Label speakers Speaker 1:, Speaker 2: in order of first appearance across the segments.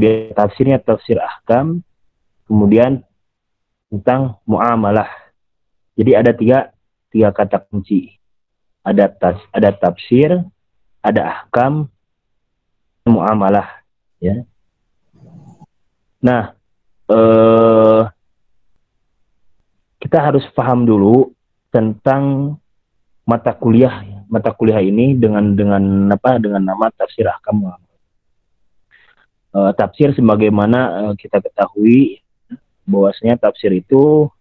Speaker 1: kemudian tafsirnya tafsir ahkam, kemudian tentang muamalah. Jadi ada tiga kata kunci. Ada tafsir, ada ahkam, muamalah, ya. Nah, kita harus paham dulu tentang mata kuliah ini dengan nama tafsir ahkam muamalah. Tafsir sebagaimana kita ketahui bahwasanya tafsir itu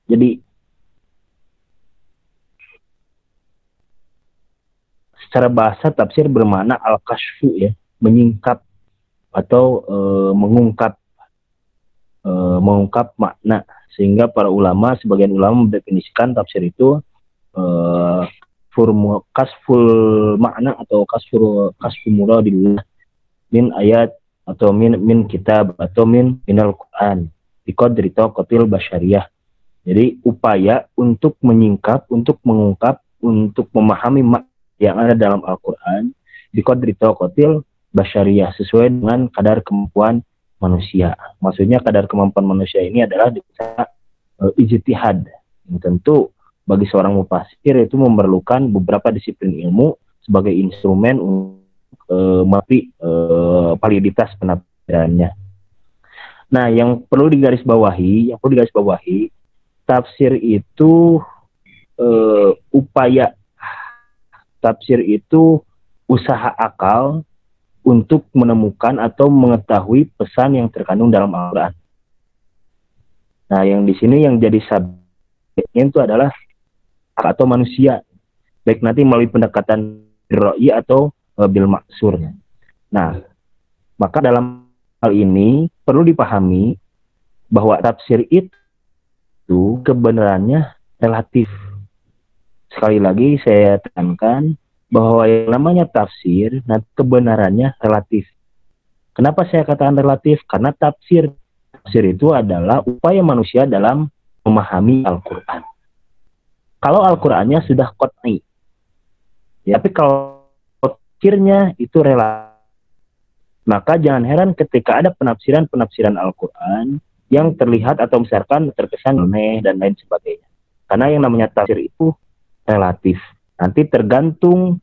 Speaker 1: jadi secara bahasa tafsir bermakna al-kashfu, ya, menyingkap atau mengungkap makna, sehingga para ulama, sebagian ulama mendefinisikan tafsir itu kasful makna atau kasful muradillah min ayat atau min kitab atau minal Quran biqadri taqatil basyariyah. Jadi upaya untuk menyingkap, untuk mengungkap, untuk memahami makna yang ada dalam Al-Quran biqadri taqatil basyariyah, sesuai dengan kadar kemampuan manusia. Maksudnya kadar kemampuan manusia ini adalah bisa ijtihad. Tentu bagi seorang mufasir itu memerlukan beberapa disiplin ilmu sebagai instrumen untuk melatih validitas penafsirannya. Nah, yang perlu digarisbawahi, tafsir itu upaya, tafsir itu usaha akal untuk menemukan atau mengetahui pesan yang terkandung dalam Al-Quran. Nah, yang di sini yang jadi subjeknya itu adalah atau manusia, baik nanti melalui pendekatan ro'i atau bil maksur. Nah, maka dalam hal ini perlu dipahami bahwa tafsir itu kebenarannya relatif. Sekali lagi saya tekankan bahwa yang namanya tafsir, kebenarannya relatif. Kenapa saya katakan relatif? Karena tafsir itu adalah upaya manusia dalam memahami Al-Quran. Kalau Al-Qurannya sudah qat'i, ya, tapi kalau tafsirnya itu relatif, maka jangan heran ketika ada penafsiran Al-Quran yang terlihat atau misalkan terkesan aneh dan lain sebagainya. Karena yang namanya tafsir itu relatif. Nanti tergantung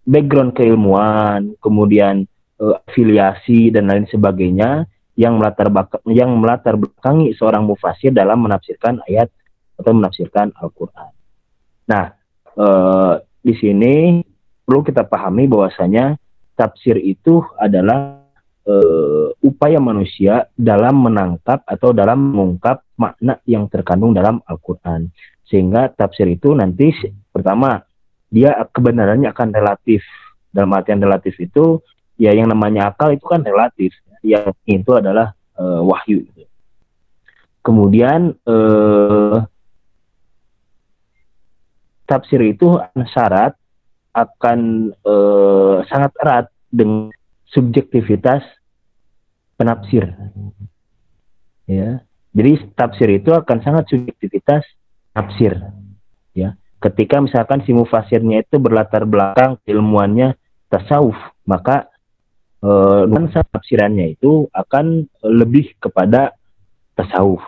Speaker 1: background keilmuan, kemudian afiliasi dan lain sebagainya yang melatar belakangi seorang mufasir dalam menafsirkan ayat atau menafsirkan Al-Quran. Nah, di sini perlu kita pahami bahwasanya tafsir itu adalah upaya manusia dalam menangkap atau dalam mengungkap makna yang terkandung dalam Al-Quran. Sehingga tafsir itu nanti pertama dia kebenarannya akan relatif. Dalam artian relatif itu ya yang namanya akal itu kan relatif. Yang itu adalah wahyu. Kemudian tafsir itu syarat akan sangat erat dengan subjektivitas penafsir. Ya. Jadi tafsir itu akan sangat subjektivitas tafsir, ya. Ketika misalkan si mufasirnya itu berlatar belakang ilmuannya tasawuf, maka nuansa tafsirannya itu akan lebih kepada tasawuf.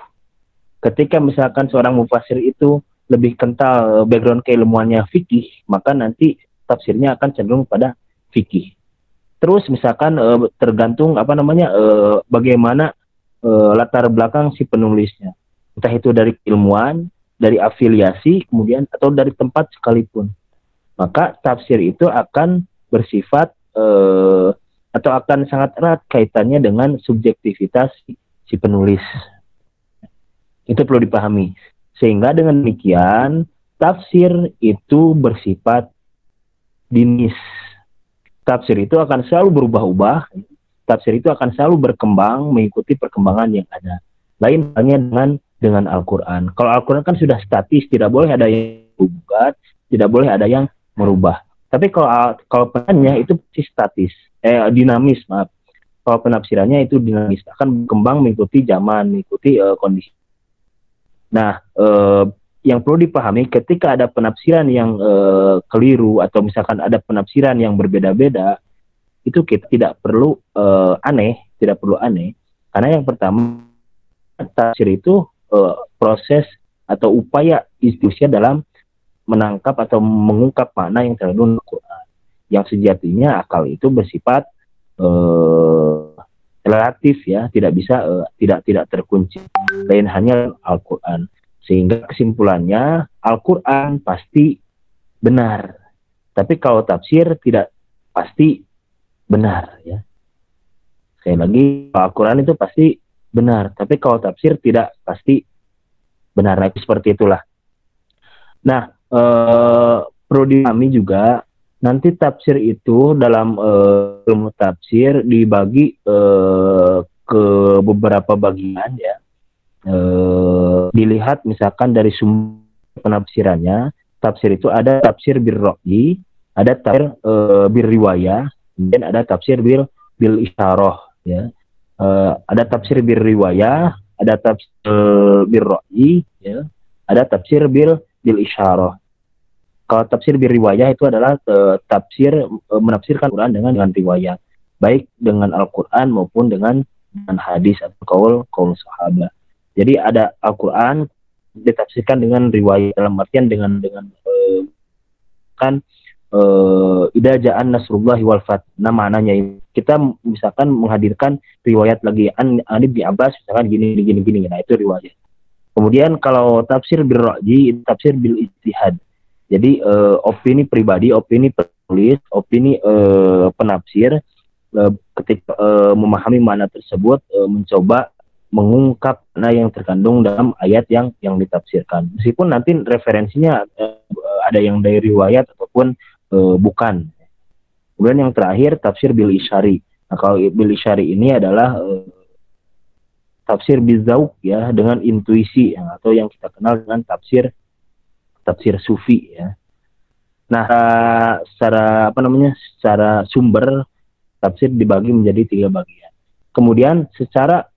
Speaker 1: Ketika misalkan seorang mufasir itu lebih kental background keilmuannya fikih, maka nanti tafsirnya akan cenderung pada fikih. Terus misalkan tergantung bagaimana latar belakang si penulisnya, entah itu dari ilmuwan, dari afiliasi, kemudian atau dari tempat sekalipun, maka tafsir itu akan bersifat atau akan sangat erat kaitannya dengan subjektivitas si penulis. Itu perlu dipahami. Sehingga dengan demikian tafsir itu bersifat dinis. Tafsir itu akan selalu berubah-ubah. Tafsir itu akan selalu berkembang mengikuti perkembangan yang ada. Lain halnya dengan Al-Quran. Kalau Al-Quran kan sudah statis, tidak boleh ada yang berubah, tidak boleh ada yang merubah. Tapi kalau penafsirannya itu pasti statis, dinamis, maaf. Kalau penafsirannya itu dinamis, akan berkembang mengikuti zaman, mengikuti kondisi. Nah, yang perlu dipahami ketika ada penafsiran yang keliru atau misalkan ada penafsiran yang berbeda-beda, itu kita tidak perlu aneh, karena yang pertama tafsir itu proses atau upaya istiqomah dalam menangkap atau mengungkap makna yang terkandung dalam Al-Quran. Yang sejatinya akal itu bersifat relatif ya, tidak bisa tidak terkunci, lain hanya Al-Quran. Sehingga kesimpulannya Al-Quran pasti benar, tapi kalau tafsir tidak pasti benar ya. Sekali lagi, Al-Quran itu pasti benar, tapi kalau tafsir tidak pasti benar. Seperti itulah. Nah, perlu dipahami juga nanti tafsir itu dalam ilmu tafsir dibagi ke beberapa bagian ya. Dilihat misalkan dari sumber penafsirannya, tafsir itu ada tafsir bil ra'yi, ada tafsir bil riwayah, dan ada tafsir bil isyarah ya. Ada tafsir bil riwayah, ada tafsir bil ra'yi ya, ada tafsir bil isyarah. Kalau tafsir bil riwayah itu adalah tafsir menafsirkan Quran dengan riwayat, baik dengan Al-Quran maupun dengan hadis atau qaul sahabat. Jadi ada Al-Quran ditafsirkan dengan riwayat, dalam artian dengan idza ja'an nasrullahi wal fath. Nah, maknanya kita misalkan menghadirkan riwayat lagi an Ibnu Abbas misalkan gini. Nah, itu riwayat. Kemudian kalau tafsir bil ra'yi, tafsir bil ijtihad. Jadi opini pribadi, opini penulis, opini penafsir ketika memahami makna tersebut, mencoba mengungkap makna yang terkandung dalam ayat yang ditafsirkan. Meskipun nanti referensinya ada yang dari riwayat ataupun bukan. Kemudian yang terakhir tafsir bil isyari. Nah, kalau bil isyari ini adalah tafsir bizauq ya, dengan intuisi ya, atau yang kita kenal dengan tafsir sufi ya. Nah, secara sumber tafsir dibagi menjadi 3 bagian. Kemudian secara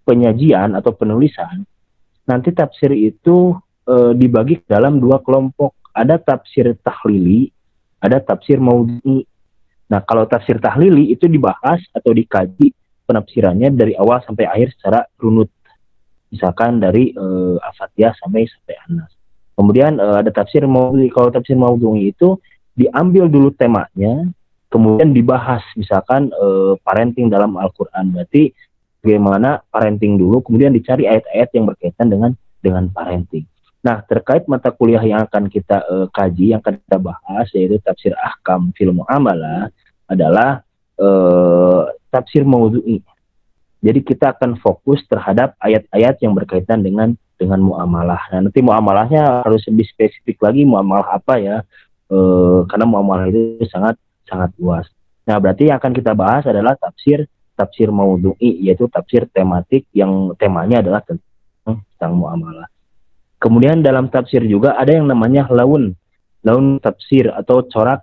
Speaker 1: penyajian atau penulisan, nanti tafsir itu dibagi dalam 2 kelompok. Ada tafsir tahlili, ada tafsir maudhu'i. Nah, kalau tafsir tahlili itu dibahas atau dikaji penafsirannya dari awal sampai akhir secara runut. Misalkan dari Al-Fatihah sampai An-Nas. Kemudian ada tafsir maudhu'i. Kalau tafsir maudhu'i itu diambil dulu temanya, kemudian dibahas. Misalkan parenting dalam Al-Quran, berarti bagaimana parenting dulu, kemudian dicari ayat-ayat yang berkaitan dengan parenting. Nah, terkait mata kuliah yang akan kita kaji, yang akan kita bahas, yaitu tafsir ahkam fil muamalah, adalah tafsir maudhu'i. Jadi kita akan fokus terhadap ayat-ayat yang berkaitan dengan muamalah. Nah, nanti muamalahnya harus lebih spesifik lagi, muamalah apa ya, karena muamalah itu sangat luas. Nah, berarti yang akan kita bahas adalah tafsir maudhu'i, yaitu tafsir tematik yang temanya adalah tentang muamalah. Kemudian dalam tafsir juga ada yang namanya laun tafsir atau corak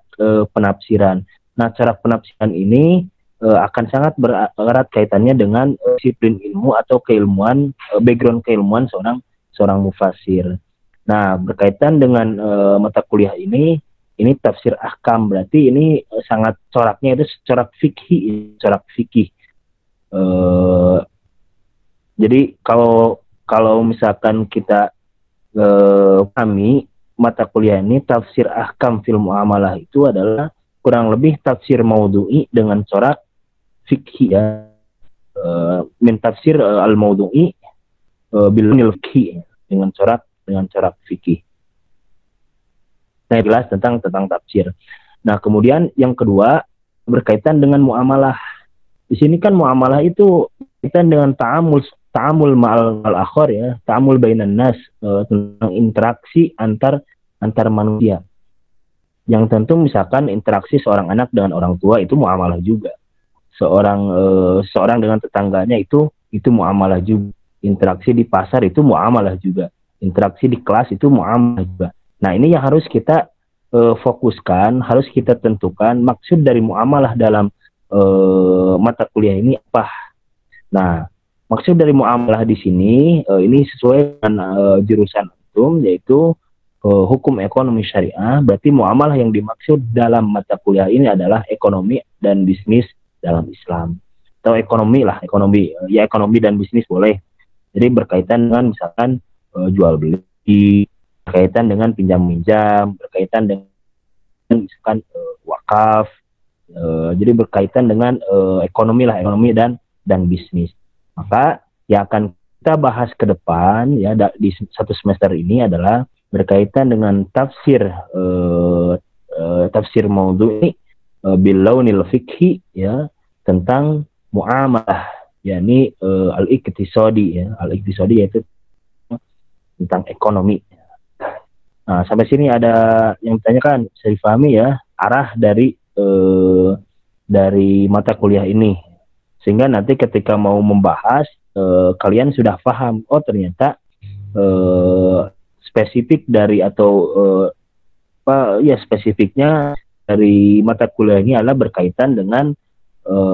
Speaker 1: penafsiran. Nah, corak penafsiran ini akan sangat erat kaitannya dengan disiplin ilmu atau keilmuan, background keilmuan seorang mufassir. Nah, berkaitan dengan mata kuliah ini tafsir ahkam, berarti ini sangat coraknya itu corak fikih. Jadi kalau misalkan kita pahami mata kuliah ini, tafsir ahkam fil muamalah itu adalah kurang lebih tafsir maudhu'i dengan corak fikih ya. Min tafsir al-maudhu'i bil fikih, dengan corak fikih. Nah, jelas tentang tafsir. Nah, kemudian yang kedua berkaitan dengan muamalah. Di sini kan muamalah itu berkaitan dengan ta'amul ma'al akhar ya, ta'amul bainan nas, tentang interaksi antar manusia. Yang tentu misalkan interaksi seorang anak dengan orang tua itu muamalah juga. Seorang dengan tetangganya itu muamalah juga. Interaksi di pasar itu muamalah juga. Interaksi di kelas itu muamalah juga. Nah, ini yang harus kita fokuskan, harus kita tentukan maksud dari muamalah dalam mata kuliah ini apa. Nah, maksud dari muamalah di sini ini sesuai dengan jurusan antum, yaitu hukum ekonomi syariah. Berarti muamalah yang dimaksud dalam mata kuliah ini adalah ekonomi dan bisnis dalam Islam. Atau ekonomi dan bisnis boleh. Jadi berkaitan dengan misalkan jual beli, berkaitan dengan pinjam minjam, berkaitan dengan misalkan wakaf. Jadi berkaitan dengan ekonomi dan bisnis. Maka yang akan kita bahas ke depan ya di satu semester ini adalah berkaitan dengan tafsir maudhu'i bil launil fiqhi ya, tentang muamalah, yakni al-iqtisadi ya. Al-iqtisadi yaitu tentang ekonomi. Nah, sampai sini ada yang ditanyakan, bisa dipahami ya arah dari mata kuliah ini, sehingga nanti ketika mau membahas kalian sudah paham, oh ternyata spesifik dari spesifiknya dari mata kuliah ini adalah berkaitan dengan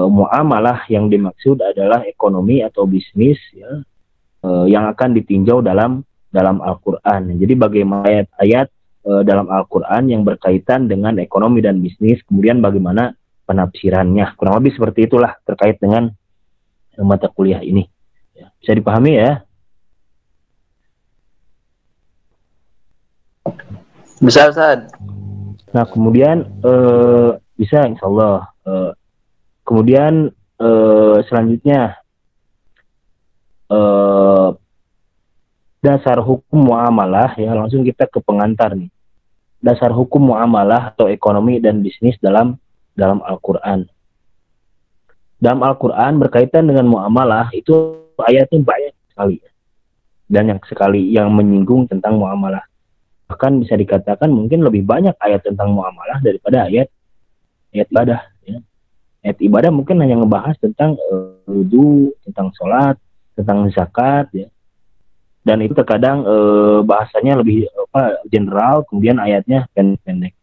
Speaker 1: muamalah yang dimaksud adalah ekonomi atau bisnis ya, yang akan ditinjau dalam Al-Quran. Jadi bagaimana ayat-ayat dalam Al-Quran yang berkaitan dengan ekonomi dan bisnis, kemudian bagaimana penafsirannya. Kurang lebih seperti itulah terkait dengan mata kuliah ini. Ya, bisa dipahami ya?
Speaker 2: Bisa, Ustaz.
Speaker 1: Nah, kemudian bisa insya Allah. Kemudian selanjutnya dasar hukum muamalah ya, langsung kita ke pengantar nih. Dasar hukum muamalah atau ekonomi dan bisnis dalam Al-Quran. Dalam Al-Quran berkaitan dengan muamalah itu ayatnya banyak sekali. Banyak sekali yang menyinggung tentang muamalah. Bahkan bisa dikatakan mungkin lebih banyak ayat tentang muamalah daripada ayat ibadah. Ya. Ayat ibadah mungkin hanya ngebahas tentang wudu, tentang sholat, tentang zakat, ya. Dan itu terkadang bahasanya lebih general, kemudian ayatnya pendek.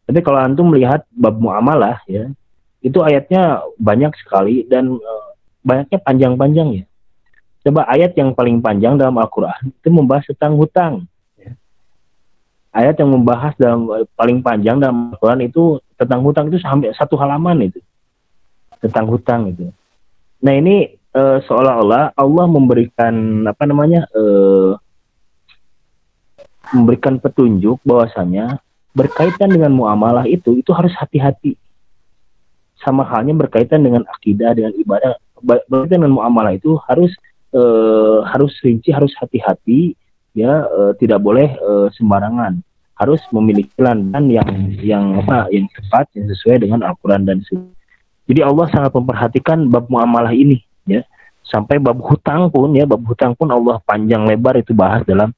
Speaker 1: Tapi kalau antum melihat bab muamalah, ya, itu ayatnya banyak sekali dan banyaknya panjang-panjang ya. Coba ayat yang paling panjang dalam Al-Quran itu membahas tentang hutang. Ya. Ayat yang membahas paling panjang dalam Al-Quran itu tentang hutang itu sampai 1 halaman itu. Tentang hutang itu. Nah ini seolah-olah Allah memberikan memberikan petunjuk bahwasanya berkaitan dengan muamalah itu harus hati-hati. Sama halnya berkaitan dengan akidah, dengan ibadah, berkaitan dengan muamalah itu harus rinci, harus hati-hati, ya, tidak boleh sembarangan. Harus memiliki landasan yang tepat, yang sesuai dengan Al-Quran dan Sunnah. Jadi Allah sangat memperhatikan bab muamalah ini, ya. Sampai bab hutang pun Allah panjang lebar itu bahas dalam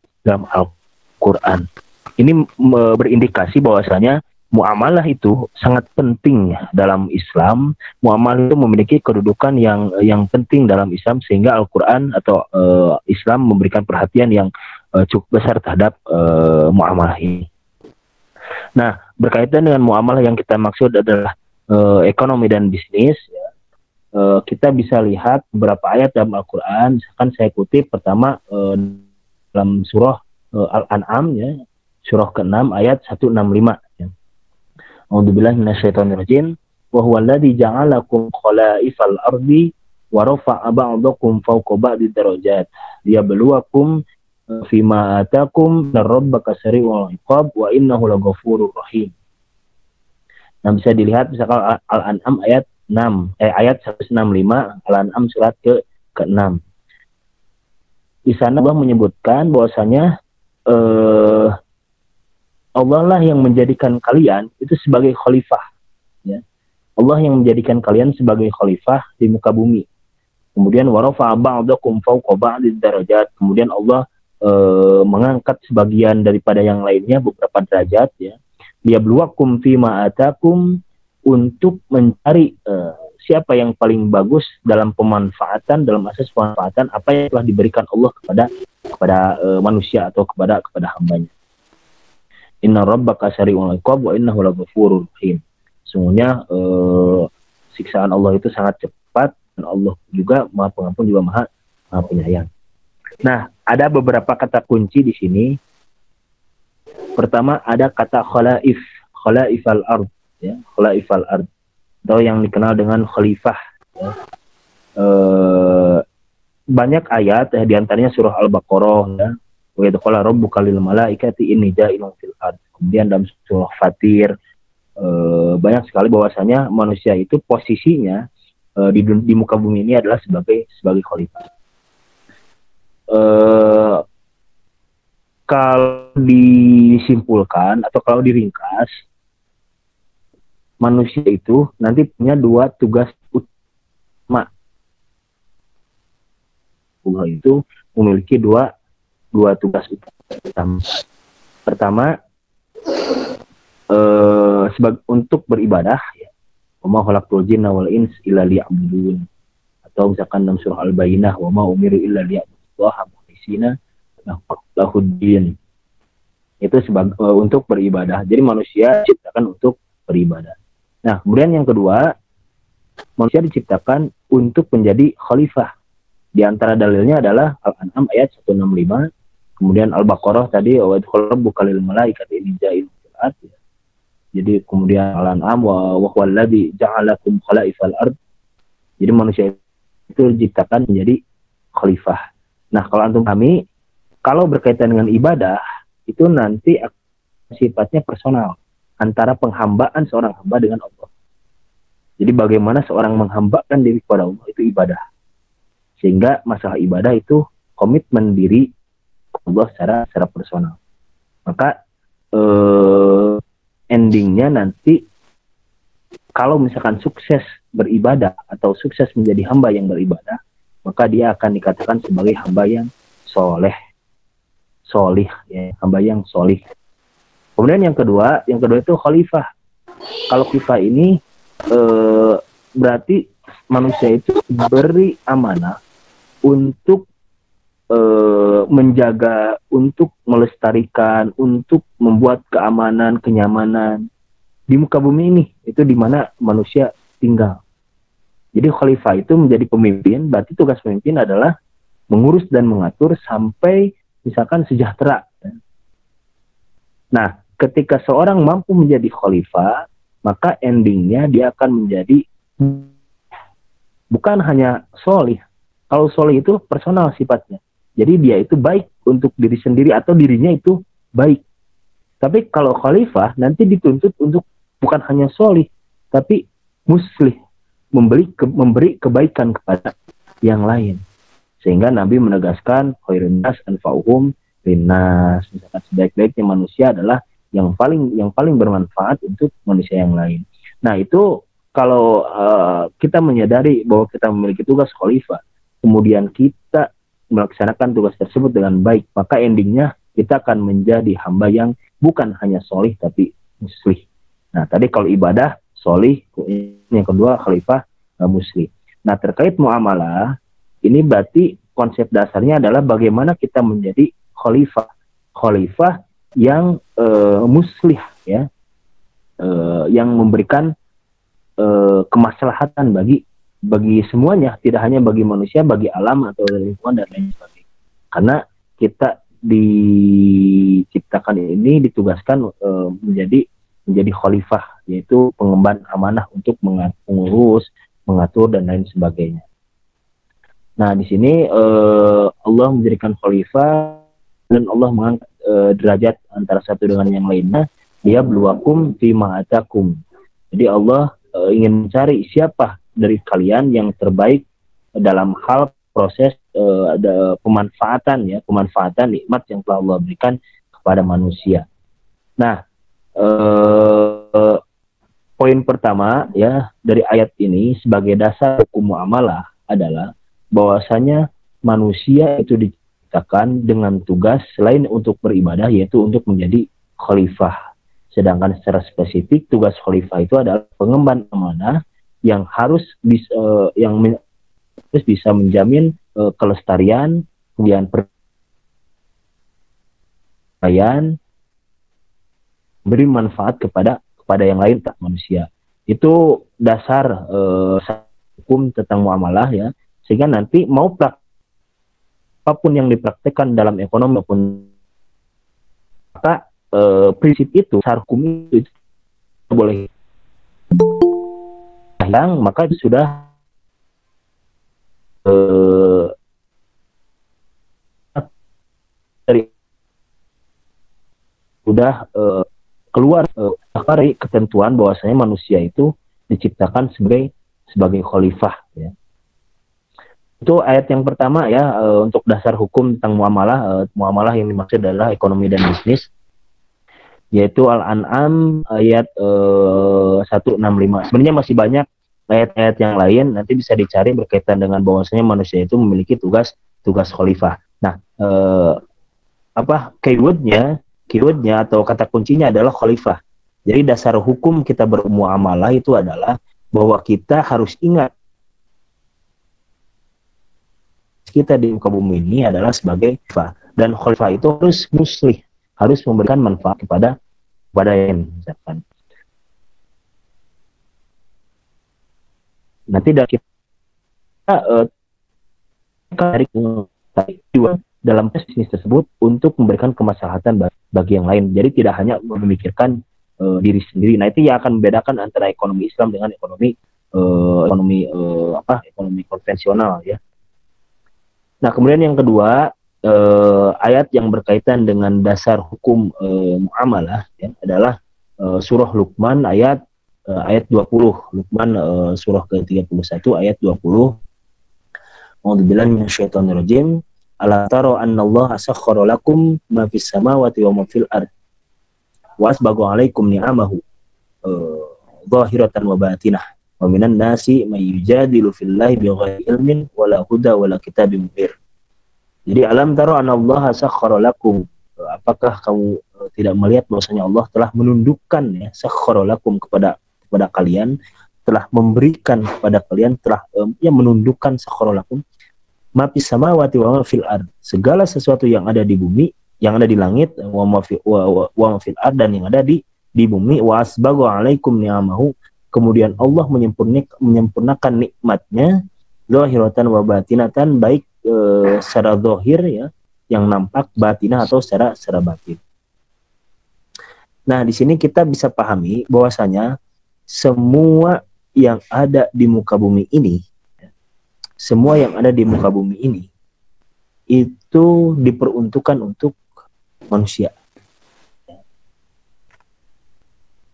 Speaker 1: Al-Quran. Ini berindikasi bahwasanya muamalah itu sangat penting dalam Islam. Muamalah itu memiliki kedudukan yang penting dalam Islam, sehingga Al-Quran atau Islam memberikan perhatian yang cukup besar terhadap muamalah ini. Nah, berkaitan dengan muamalah yang kita maksud adalah ekonomi dan bisnis, ya. Kita bisa lihat beberapa ayat dalam Al-Quran. Misalkan saya kutip pertama dalam surah Al-An'am, ya, surah ke-6 ayat 165. Ya. A'udzubillahi minasyaitonirrajim. Wa huwal ladzi ja'alakum khala'ifal ardi wa rafa'a ba'dakum fawqa ba'di darajat liyabluwakum fima atakum min rabbika sari'ul iqab wa innahu laghafurur rahim. Nah, bisa dilihat misalkan Al-An'am ayat 165, Al-An'am surat ke-6. Di sana Allah menyebutkan bahwasanya Allah lah yang menjadikan kalian itu sebagai khalifah, ya. Allah yang menjadikan kalian sebagai khalifah di muka bumi. Kemudian warafa'a ba'dakum fawqa ba'did darajat. Kemudian Allah mengangkat sebagian daripada yang lainnya beberapa derajat, ya. Liyabluwakum fima atakum, untuk mencari siapa yang paling bagus dalam pemanfaatan, dalam asas pemanfaatan apa yang telah diberikan Allah kepada manusia atau kepada hambanya. Inna rabbaka sari'ul iqab wa innahu laghafurur rahim. Sungguhnya siksaan Allah itu sangat cepat, dan Allah juga Maha Pengampun, juga Maha Penyayang. Nah, ada beberapa kata kunci di sini Pertama ada kata khalaif, khalaifal ard, ya, khalaifal ard, atau yang dikenal dengan khalifah. Ya. Banyak ayat, diantaranya surah Al-Baqarah, ya, wa idh qala rabbuka lil malaikati inni ja'ilun fil ard. Kemudian dalam surah Fatir, banyak sekali bahwasanya manusia itu posisinya di muka bumi ini adalah sebagai khalifah. Kalau disimpulkan atau kalau diringkas, manusia itu nanti punya dua tugas utama. Allah itu memiliki dua tugas utama. Pertama, untuk beribadah, ya. Wa ma khalaqtul jinna wal ins illa liya'budun. Atau misalkan dalam surah Al-Bayyinah, wa ma umiru illa liya'budullaha mukhlisina lahuddin. Itu untuk beribadah. Jadi manusia diciptakan untuk beribadah. Nah, kemudian yang kedua, manusia diciptakan untuk menjadi khalifah. Di antara dalilnya adalah Al-An'am ayat 165, kemudian Al-Baqarah tadi wa idh qala rabbuka lil malaikati inni ja'ilun fil ard. Jadi kemudian Al-An'am wa huwal ladzi ja'alakum khalaifal ard. Jadi manusia itu diciptakan menjadi khalifah. Nah, kalau antum kami, kalau berkaitan dengan ibadah, itu nanti sifatnya personal antara penghambaan seorang hamba dengan Allah. Jadi bagaimana seorang menghambakan diri kepada Allah itu ibadah. Sehingga masalah ibadah itu komitmen diri Allah secara personal. Maka endingnya nanti kalau misalkan sukses beribadah atau sukses menjadi hamba yang beribadah, maka dia akan dikatakan sebagai hamba yang solih, ya, hamba yang solih. Kemudian yang kedua itu khalifah. Kalau khalifah ini berarti manusia itu beri amanah untuk menjaga, untuk melestarikan, untuk membuat keamanan, kenyamanan di muka bumi ini, itu di mana manusia tinggal. Jadi khalifah itu menjadi pemimpin, berarti tugas pemimpin adalah mengurus dan mengatur sampai misalkan sejahtera. Nah, ketika seorang mampu menjadi khalifah, maka endingnya dia akan menjadi bukan hanya solih. Kalau solih itu personal sifatnya. Jadi dia itu baik untuk diri sendiri atau dirinya itu baik. Tapi kalau khalifah nanti dituntut untuk bukan hanya solih, tapi muslih, memberi kebaikan kepada yang lain. Sehingga Nabi menegaskan khairun nas anfa'uhum linnas. Misalkan sebaik-baiknya manusia adalah yang paling bermanfaat untuk manusia yang lain. Nah, itu kalau kita menyadari bahwa kita memiliki tugas khalifah, kemudian kita melaksanakan tugas tersebut dengan baik, maka endingnya kita akan menjadi hamba yang bukan hanya solih tapi muslih. Nah, tadi kalau ibadah solih, yang kedua khalifah muslih. Nah, terkait muamalah, ini berarti konsep dasarnya adalah bagaimana kita menjadi khalifah yang muslih, ya, yang memberikan kemaslahatan bagi semuanya, tidak hanya bagi manusia, bagi alam atau lingkungan dan lain sebagainya. Karena kita diciptakan ini ditugaskan menjadi khalifah, yaitu pengemban amanah untuk mengurus, mengatur dan lain sebagainya. Nah, di sini Allah menjadikan khalifah dan Allah mengangkat derajat antara satu dengan yang lainnya. Dia bluwakum fima atakum. Jadi Allah ingin mencari siapa dari kalian yang terbaik dalam hal proses ada pemanfaatan nikmat yang telah Allah berikan kepada manusia. Nah, poin pertama, ya, dari ayat ini sebagai dasar hukum muamalah adalah bahwasanya manusia itu diciptakan dengan tugas selain untuk beribadah, yaitu untuk menjadi khalifah. Sedangkan secara spesifik tugas khalifah itu adalah pengemban amanah yang harus bisa menjamin kelestarian, kemudian perdamaian, beri manfaat kepada yang lain, tak manusia. Itu dasar hukum tentang muamalah, ya. Sehingga nanti mau apapun yang dipraktekkan dalam ekonomi maupun maka prinsip itu, dasar hukum itu boleh hilang, maka itu sudah dari sudah keluar dari ketentuan bahwasanya manusia itu diciptakan sebagai khalifah, ya. Itu ayat yang pertama, ya, untuk dasar hukum tentang muamalah. Muamalah yang dimaksud adalah ekonomi dan bisnis, yaitu Al-An'am ayat 165. Sebenarnya masih banyak ayat-ayat yang lain, nanti bisa dicari berkaitan dengan bahwasanya manusia itu memiliki tugas khalifah. Nah, keywordnya atau kata kuncinya adalah khalifah. Jadi dasar hukum kita bermuamalah itu adalah bahwa kita harus ingat kita di muka bumi ini adalah sebagai khalifah, dan khalifah itu harus muslih, harus memberikan manfaat kepada yang misalkan. Nanti dari kita dari dalam bisnis tersebut untuk memberikan kemaslahatan bagi yang lain. Jadi tidak hanya memikirkan diri sendiri. Nah, itu yang akan membedakan antara ekonomi Islam dengan ekonomi konvensional, ya. Nah, kemudian yang kedua, ayat yang berkaitan dengan dasar hukum muamalah, ya, adalah surah Luqman ayat 20. Luqman surah ke-31 ayat 20. A'udzubillahi minasyaitonirrajim. Alam taro annallaha sakhkhara lakum ma fis samawati wa ma fil ard wa asbagha 'alaikum ni'amahu zahiratan wa batinah wa minan nasi may yujadilu fillahi bighairi ilmin wala huda wala kitabim munir. Jadi alam taro anallaha sakhkhara lakum, apakah kamu tidak melihat bahwasanya Allah telah menundukkan, ya, sakhkhara lakum kepada kalian, telah memberikan kepada kalian, telah menundukkan sakhkhara lakum ma fis samawati wa ma fil ard, segala sesuatu yang ada di bumi, yang ada di langit, wa ma fil ard, dan yang ada di bumi, wa asbagha 'alaikum ni'amahu, kemudian Allah menyempurnakan nikmatnya, zahiratan wa batinatan, baik secara zahir, ya, yang nampak, batinah atau secara batin. Nah, di sini kita bisa pahami bahwasanya semua yang ada di muka bumi ini, semua yang ada di muka bumi ini itu diperuntukkan untuk manusia.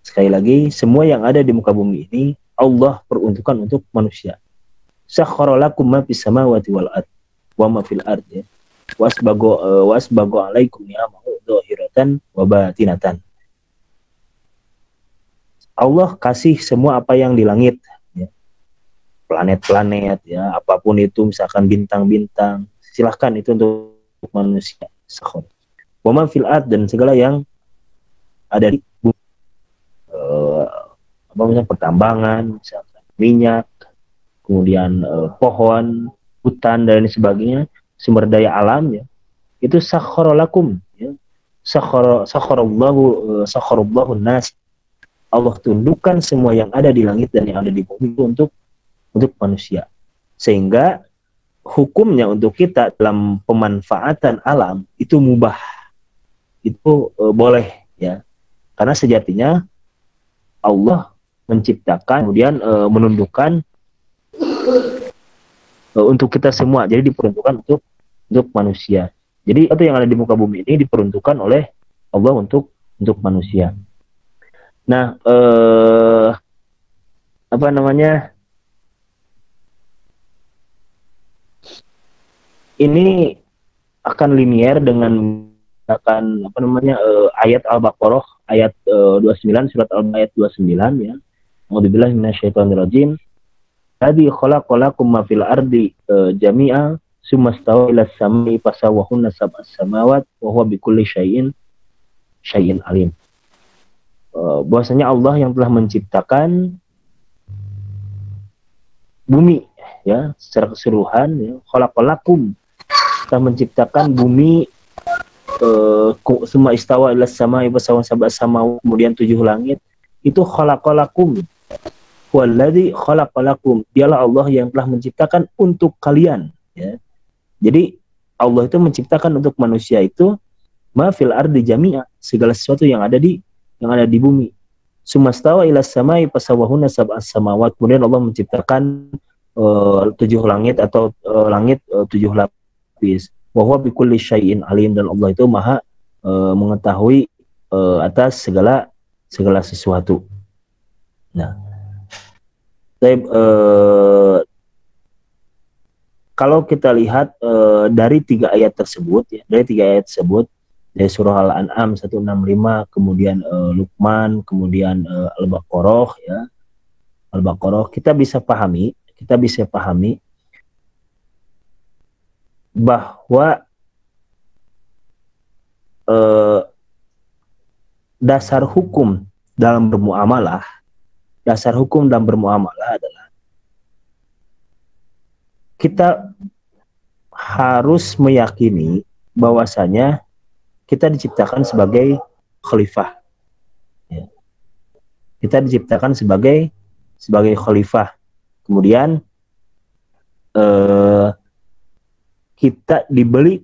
Speaker 1: Sekali lagi, semua yang ada di muka bumi ini Allah peruntukkan untuk manusia. Sakhkhara lakum ma fis samawati wal ard wa ma fil ard, ya. Wasbago 'alaikum ni'amahu zahiratan wa batinatan. Allah kasih semua apa yang di langit, ya. Planet-planet, ya, apapun itu, misalkan bintang-bintang, silahkan itu untuk manusia. Sakhkhara. Wa ma fil ard, dan segala yang ada di bumi, misalnya pertambangan, misalkan minyak, kemudian pohon, hutan, dan sebagainya, sumber daya alam, ya, itu sakhkhara lakum, ya. Sakharallahu nas, Allah tundukkan semua yang ada di langit dan yang ada di bumi itu untuk manusia, sehingga hukumnya untuk kita dalam pemanfaatan alam itu mubah, itu boleh, ya, karena sejatinya Allah menciptakan, kemudian menundukkan untuk kita semua, jadi diperuntukkan untuk manusia. Jadi apa yang ada di muka bumi ini diperuntukkan oleh Allah untuk manusia. Nah, ini akan linier dengan ayat Al-Baqarah ayat 29, surat ayat 29, ya. A'udzubillahi minasyaitonirrajim. Tadi khalaqalakum ma fil ardi jami'a summa stawa ila samai fasawwahunna sab'as samawat wa huwa bikulli syai'in alim. Bahwasanya Allah yang telah menciptakan bumi, ya, secara keseluruhan, ya, khalaqalakum, telah menciptakan bumi, summa istawa ila samai fasawwahunna sab'as samawat, kemudian 7 langit, itu khalaqalakum. Walladzi khalaqalakum, dialah Allah yang telah menciptakan untuk kalian, ya. Jadi Allah itu menciptakan untuk manusia itu ma fil ardi jami'a, segala sesuatu yang ada di bumi. Sumastawa ila samai pasawahuna sab'as samawat. Kemudian Allah menciptakan 7 langit atau langit 7 lapis. Wa huwa bikulli syai'in alim, dan Allah itu maha mengetahui atas segala sesuatu. Nah, kalau kita lihat dari 3 ayat tersebut, ya, dari surah Al-An'am 165, kemudian Luqman, kemudian Al-Baqarah, ya, Al-Baqarah, kita bisa pahami bahwa dasar hukum dalam bermuamalah adalah kita harus meyakini bahwasanya kita diciptakan sebagai khalifah. Ya. Kita diciptakan sebagai khalifah. Kemudian kita diberi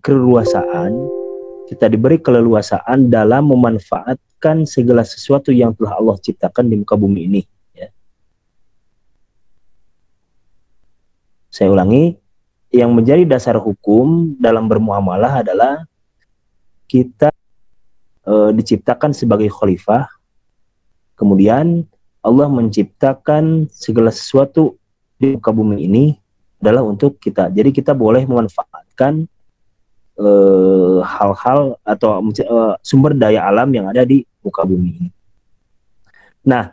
Speaker 1: keleluasaan dalam memanfaatkan segala sesuatu yang telah Allah ciptakan di muka bumi ini. Ya. Saya ulangi, yang menjadi dasar hukum dalam bermuamalah adalah kita diciptakan sebagai khalifah, kemudian Allah menciptakan segala sesuatu di muka bumi ini adalah untuk kita. Jadi kita boleh memanfaatkan hal-hal atau sumber daya alam yang ada di muka bumi ini. Nah,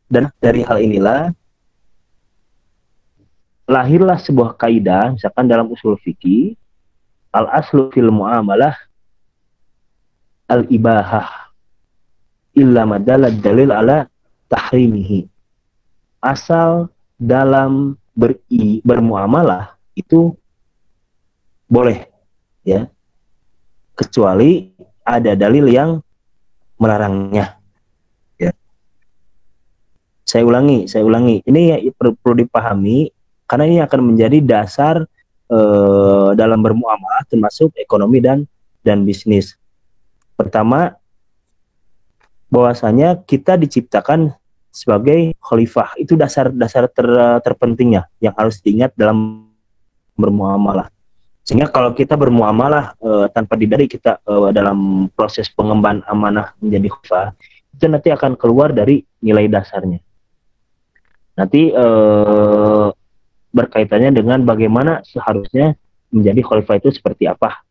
Speaker 1: dan dari hal inilah lahirlah sebuah kaidah, misalkan dalam usul fikih, al-aslu fil muamalah al-ibahah illa madalad dalil ala tahrimihi. Asal dalam bermuamalah itu boleh, ya, kecuali ada dalil yang melarangnya. Ya. Saya ulangi. Ini ya, perlu dipahami karena ini akan menjadi dasar dalam bermuamalah, termasuk ekonomi dan bisnis. Pertama, bahwasanya kita diciptakan sebagai khalifah. Itu dasar terpentingnya yang harus diingat dalam bermuamalah. Sehingga kalau kita bermuamalah tanpa didari kita dalam proses pengemban amanah menjadi khalifah, itu nanti akan keluar dari nilai dasarnya. Nanti berkaitannya dengan bagaimana seharusnya menjadi khalifah itu seperti apa.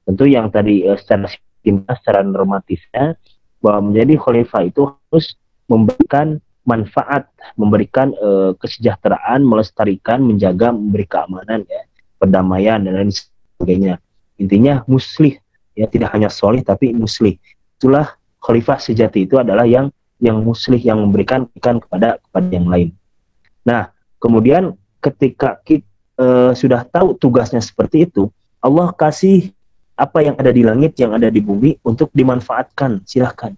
Speaker 1: Tentu yang tadi secara normatifnya, bahwa menjadi khalifah itu harus memberikan manfaat, memberikan kesejahteraan, melestarikan, menjaga, memberi keamanan, ya, perdamaian dan lain sebagainya. Intinya muslih, ya, tidak hanya solih tapi muslih. Itulah khalifah sejati, itu adalah yang muslih, yang memberikan kepada yang lain. Nah, kemudian ketika kita sudah tahu tugasnya seperti itu, Allah kasih apa yang ada di langit, yang ada di bumi untuk dimanfaatkan, silahkan.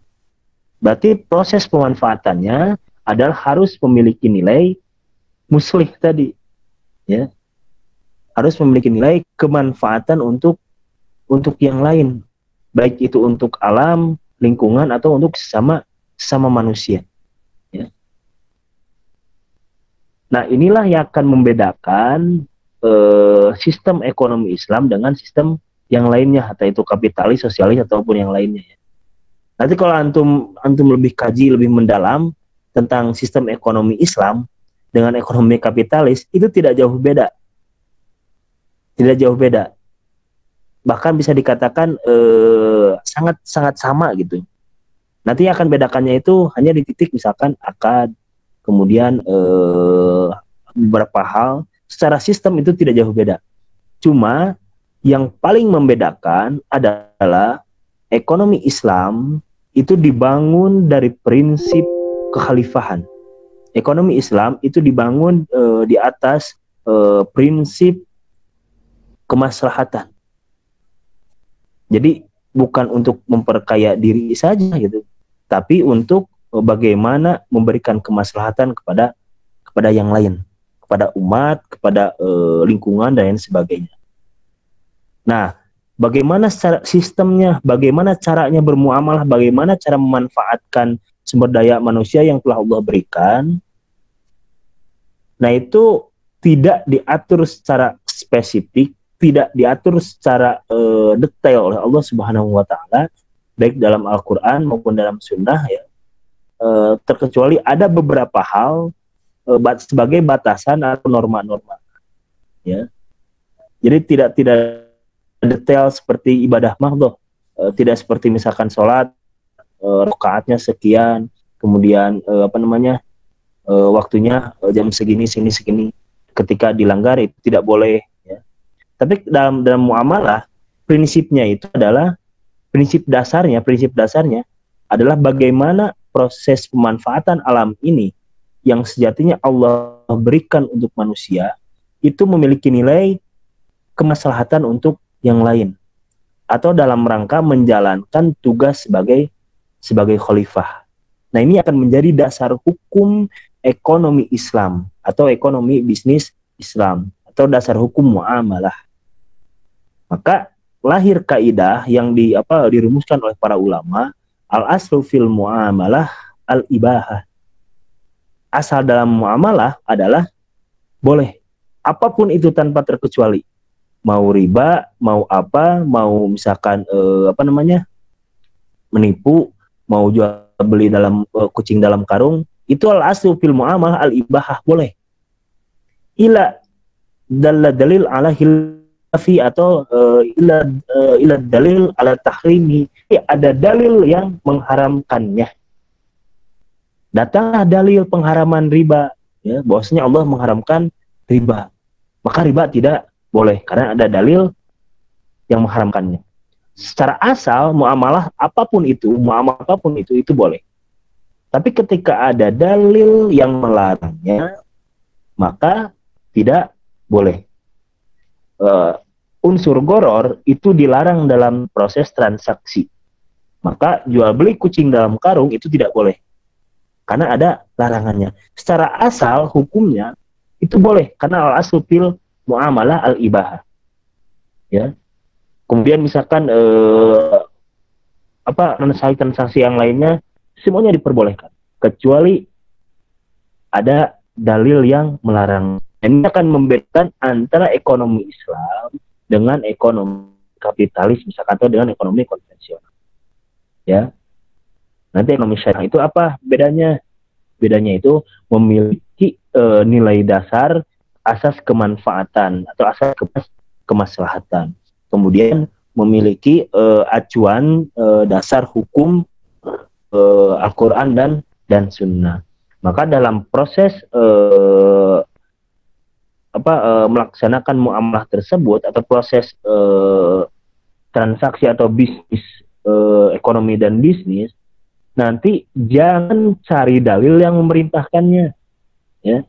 Speaker 1: Berarti proses pemanfaatannya adalah harus memiliki nilai muslih tadi, ya, harus memiliki nilai kemanfaatan untuk yang lain, baik itu untuk alam, lingkungan, atau untuk sesama manusia. Ya. Nah, inilah yang akan membedakan sistem ekonomi Islam dengan sistem yang lainnya, atau itu kapitalis, sosialis, ataupun yang lainnya. Ya. Nanti kalau antum lebih kaji, lebih mendalam tentang sistem ekonomi Islam dengan ekonomi kapitalis, itu tidak jauh beda. Tidak jauh beda. Bahkan bisa dikatakan sangat sama gitu. Nanti yang akan bedakannya itu hanya di titik misalkan akad, kemudian beberapa hal. Secara sistem itu tidak jauh beda. Cuma yang paling membedakan adalah ekonomi Islam itu dibangun dari prinsip kekhalifahan. Ekonomi Islam itu dibangun di atas prinsip kemaslahatan. Jadi bukan untuk memperkaya diri saja gitu, tapi untuk bagaimana memberikan kemaslahatan kepada yang lain, kepada umat, kepada lingkungan dan lain sebagainya. Nah, bagaimana sistemnya, bagaimana caranya bermuamalah, bagaimana cara memanfaatkan sumber daya manusia yang telah Allah berikan. Nah, itu tidak diatur secara spesifik, tidak diatur secara detail oleh Allah Subhanahu wa taala, baik dalam Al-Qur'an maupun dalam sunnah ya. Terkecuali ada beberapa hal sebagai batasan atau norma-norma ya. Jadi tidak detail seperti ibadah mahdoh, tidak seperti misalkan sholat rakaatnya sekian, kemudian waktunya jam segini segini, ketika dilanggar itu tidak boleh ya. Tapi dalam muamalah prinsipnya itu adalah prinsip dasarnya adalah bagaimana proses pemanfaatan alam ini yang sejatinya Allah berikan untuk manusia itu memiliki nilai kemaslahatan untuk yang lain, atau dalam rangka menjalankan tugas sebagai khalifah. Nah, ini akan menjadi dasar hukum ekonomi Islam atau ekonomi bisnis Islam atau dasar hukum muamalah. Maka lahir kaidah yang dirumuskan oleh para ulama, al-aslu fil muamalah al-ibahah. Asal dalam muamalah adalah boleh apapun itu tanpa terkecuali. Mau riba, mau mau misalkan menipu, mau jual beli dalam kucing dalam karung, itu al-aslu fil muamalah al-ibahah, boleh. Ila dalil ala hilafi atau ila dalil ala tahrimi, ada dalil yang mengharamkannya. Datanglah dalil pengharaman riba ya, bahwasanya Allah mengharamkan riba, maka riba tidak boleh karena ada dalil yang mengharamkannya. Secara asal muamalah apapun itu boleh. Tapi ketika ada dalil yang melarangnya, maka tidak boleh. Unsur goror itu dilarang dalam proses transaksi. Maka jual beli kucing dalam karung itu tidak boleh, karena ada larangannya. Secara asal hukumnya itu boleh karena al-aslu fil muamalah al-ibahah. Ya. Kemudian misalkan transaksi yang lainnya semuanya diperbolehkan kecuali ada dalil yang melarang. Ini akan membedakan antara ekonomi Islam dengan ekonomi kapitalis misalkan, atau dengan ekonomi konvensional. Ya. Nanti ekonomi syariah itu apa bedanya? Bedanya itu memiliki nilai dasar asas kemanfaatan atau asas kemaslahatan. Kemudian memiliki acuan dasar hukum Al-Quran dan Sunnah. Maka dalam proses melaksanakan muamalah tersebut atau proses transaksi atau bisnis ekonomi dan bisnis, nanti jangan cari dalil yang memerintahkannya, ya.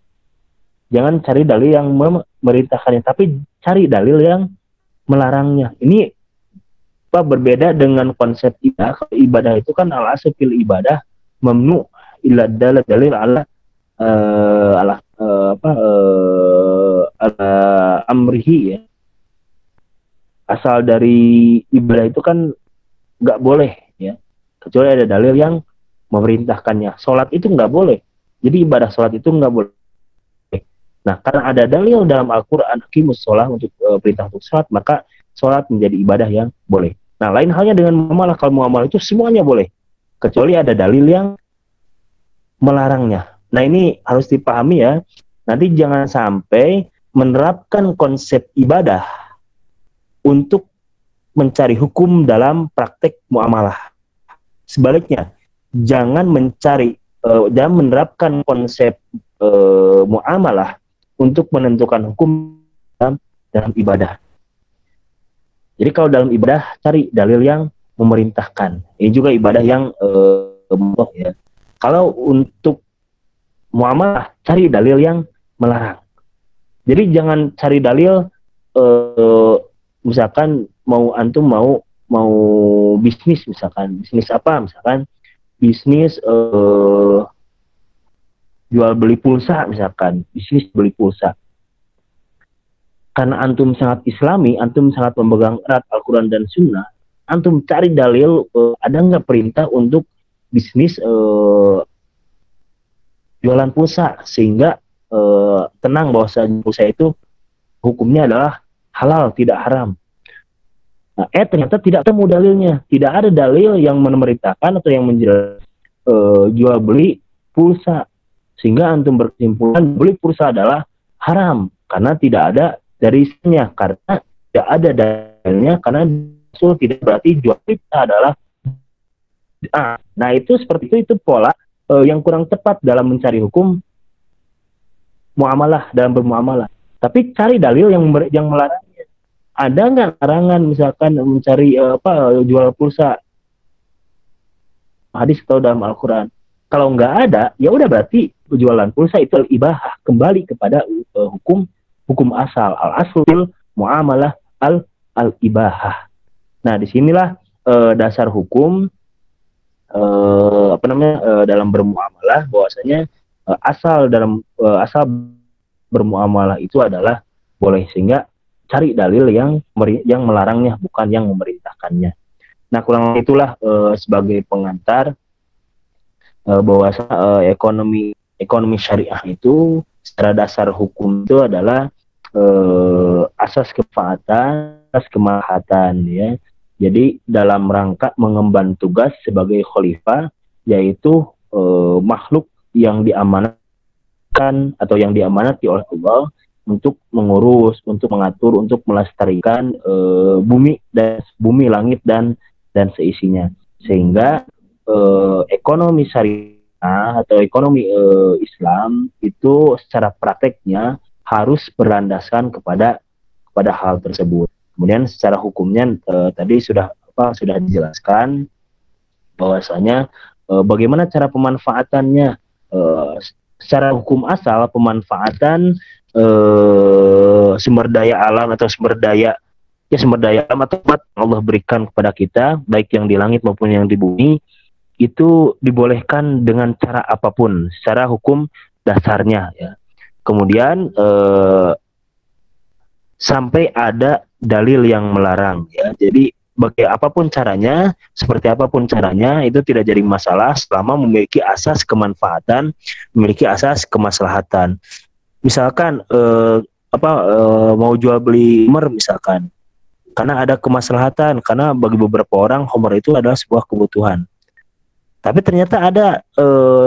Speaker 1: Jangan cari dalil yang memerintahkannya, tapi cari dalil yang melarangnya. Ini berbeda dengan konsep ibadah. Kalau ibadah itu kan al-asl fil ibadah mamnu illa dalil ala amrihi ya. Asal dari ibadah itu kan nggak boleh ya, kecuali ada dalil yang memerintahkannya. Sholat itu nggak boleh, jadi ibadah sholat itu nggak boleh. Nah, karena ada dalil dalam Al-Quran aqimus sholat untuk perintah untuk sholat, maka sholat menjadi ibadah yang boleh. Nah, lain halnya dengan muamalah. Kalau muamalah itu semuanya boleh, kecuali ada dalil yang melarangnya. Nah, ini harus dipahami ya. Nanti jangan sampai menerapkan konsep ibadah untuk mencari hukum dalam praktek muamalah. Sebaliknya, jangan menerapkan konsep muamalah untuk menentukan hukum dalam ibadah. Jadi kalau dalam ibadah cari dalil yang memerintahkan. Ini juga ibadah yang ya. Kalau untuk muamalah cari dalil yang melarang. Jadi jangan cari dalil misalkan mau bisnis, misalkan bisnis apa, misalkan bisnis jual beli pulsa, misalkan bisnis beli pulsa. karena antum sangat Islami, antum sangat memegang erat Al-Quran dan Sunnah, antum cari dalil ada nggak perintah untuk bisnis jualan pulsa, sehingga tenang bahwa pulsa itu hukumnya adalah halal, tidak haram. Nah, ternyata tidak temu dalilnya, tidak ada dalil yang memerintahkan atau yang menjelaskan jual beli pulsa, sehingga antum berkesimpulan beli pulsa adalah haram karena tidak ada dari isinya, karena tidak ada dalilnya, karena Rasul tidak berarti jual beli adalah nah itu seperti itu pola yang kurang tepat dalam mencari hukum muamalah, dalam bermuamalah. Tapi cari dalil yang melarangnya. Ada nggak larangan misalkan mencari jual pulsa hadis atau dalam Al-Quran? Kalau nggak ada, ya udah berarti jualan pulsa itu ibahah, kembali kepada hukum asal, al-aslul muamalah al-ibahah. Nah, disinilah dasar hukum dalam bermuamalah, bahwasanya asal bermuamalah itu adalah boleh, sehingga cari dalil yang melarangnya, bukan yang memerintahkannya. Nah, kurang itulah sebagai pengantar bahwa ekonomi syariah itu secara dasar hukum itu adalah asas kemanfaatan, asas kemaslahatan, ya. Jadi dalam rangka mengemban tugas sebagai khalifah, yaitu makhluk yang diamanatkan atau yang diamanati oleh Allah untuk mengurus, untuk mengatur, untuk melestarikan bumi, langit dan seisinya, sehingga ekonomi syariah atau ekonomi Islam itu secara prakteknya harus berlandaskan kepada hal tersebut. Kemudian secara hukumnya tadi sudah dijelaskan bahwasanya bagaimana cara pemanfaatannya. Secara hukum asal, pemanfaatan sumber daya alam atau sumber daya alam atau Allah berikan kepada kita, baik yang di langit maupun yang di bumi, itu dibolehkan dengan cara apapun secara hukum dasarnya, ya. Kemudian sampai ada dalil yang melarang, ya. Jadi apapun caranya, seperti apapun caranya, itu tidak jadi masalah selama memiliki asas kemanfaatan, memiliki asas kemaslahatan. Misalkan mau jual beli Homer misalkan, karena ada kemaslahatan, karena bagi beberapa orang Homer itu adalah sebuah kebutuhan. Tapi ternyata ada